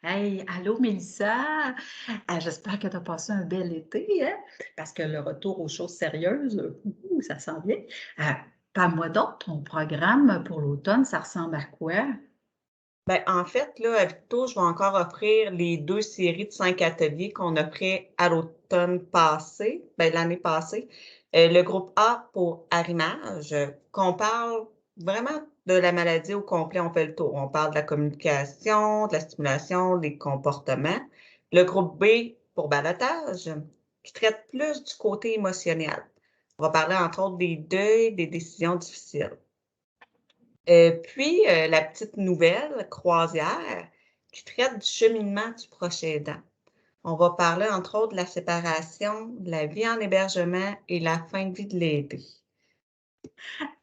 Hey, allô Mélissa. J'espère que tu as passé un bel été, hein? Parce que le retour aux choses sérieuses, ça sent bien. Euh, Parle-moi donc, ton programme pour l'automne, ça ressemble à quoi? Ben, en fait, là, à Victo, je vais encore offrir les 2 séries de 5 ateliers qu'on offrait à l'automne passé, ben, l'année passée. Le groupe A pour arrimage, qu'on parle vraiment de la maladie au complet, on fait le tour. On parle de la communication, de la stimulation, des comportements. Le groupe B pour balotage, qui traite plus du côté émotionnel. On va parler entre autres des deuils, des décisions difficiles. Puis, la petite nouvelle, croisière, qui traite du cheminement du proche aidant. On va parler, entre autres, de la séparation, de la vie en hébergement et la fin de vie de l'aidé.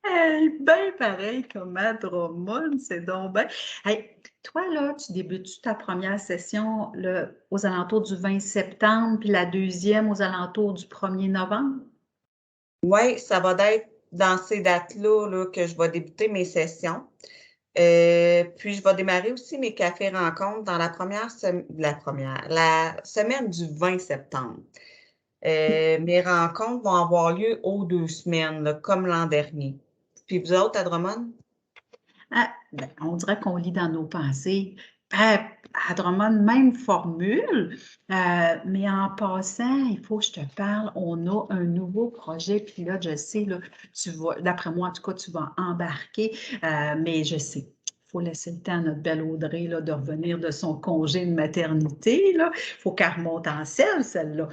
Hey, ben pareil comme à Drummond, c'est donc ben. Hey, toi, là, tu débutes ta première session aux alentours du 20 septembre, puis la deuxième aux alentours du 1er novembre? Oui, ça va être dans ces dates-là là, que je vais débuter mes sessions. Puis je vais démarrer aussi mes cafés rencontres dans la semaine du 20 septembre. Mes rencontres vont avoir lieu aux 2 semaines, là, comme l'an dernier. Puis vous autres à Drummond? Ah, ben, on dirait qu'on lit dans nos pensées. À Drummond, même formule, mais en passant, il faut que je te parle, on a un nouveau projet pilote, je sais, là, tu vas, d'après moi, en tout cas, tu vas embarquer, mais je sais. Il faut laisser le temps à notre belle Audrey là, de revenir de son congé de maternité. Il faut qu'elle remonte en selle, celle-là.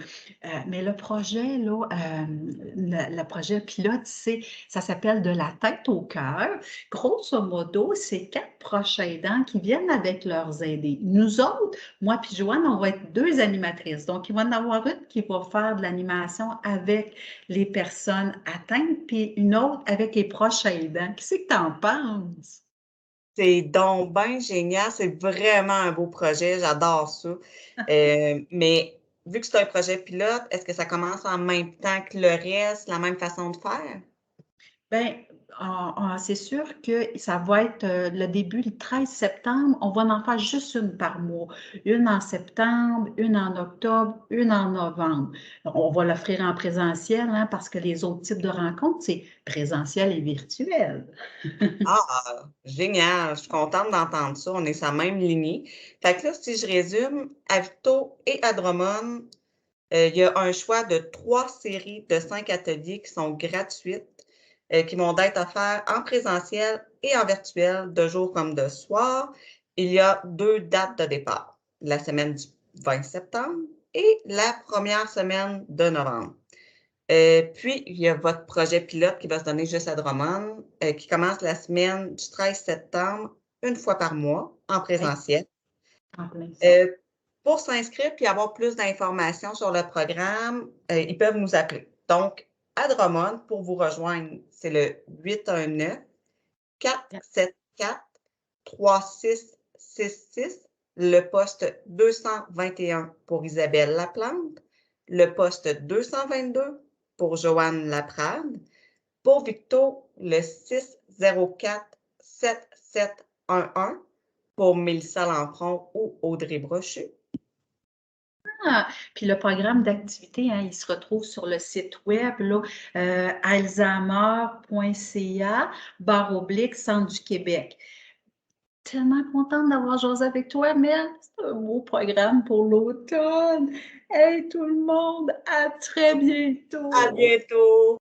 Mais le projet, là, le projet pilote, ça s'appelle De la tête au cœur. Grosso modo, c'est 4 proches aidants qui viennent avec leurs aidés. Nous autres, moi puis Joanne, on va être 2 animatrices. Donc, il va y en avoir une qui va faire de l'animation avec les personnes atteintes, puis une autre avec les proches aidants. Qu'est-ce que tu en penses? C'est donc ben génial, c'est vraiment un beau projet, j'adore ça. Mais vu que c'est un projet pilote, est-ce que ça commence en même temps que le reste, la même façon de faire? Bien, c'est sûr que ça va être le début le 13 septembre. On va en faire juste une par mois. Une en septembre, une en octobre, une en novembre. On va l'offrir en présentiel, hein, parce que les autres types de rencontres, c'est présentiel et virtuel. Ah! Génial, je suis contente d'entendre ça, on est sur la même lignée. Fait que là, si je résume, à Victo et à Drummond, il y a un choix de 3 séries de 5 ateliers qui sont gratuites, qui vont être offerts en présentiel et en virtuel, de jour comme de soir. Il y a 2 dates de départ, la semaine du 20 septembre et la première semaine de novembre. Puis, il y a votre projet pilote qui va se donner juste à Drummond, qui commence la semaine du 13 septembre, une fois par mois, en Hey, présentiel. en plein ça. Heu, pour s'inscrire puis avoir plus d'informations sur le programme, ils peuvent nous appeler. Donc à Drummond, pour vous rejoindre, c'est le 819-474-3666, le poste 221 pour Isabelle Laplante, le poste 222 pour Joanne Laprade, pour Victo, le 604-7711 pour Mélissa Lampron ou Audrey Brochu. Ah, puis le programme d'activité, hein, il se retrouve sur le site web, là, alzheimer.ca/Centre du Québec. Tellement contente d'avoir jasé avec toi, Mel. C'est un beau programme pour l'automne. Hey, tout le monde, à très À bientôt! bientôt!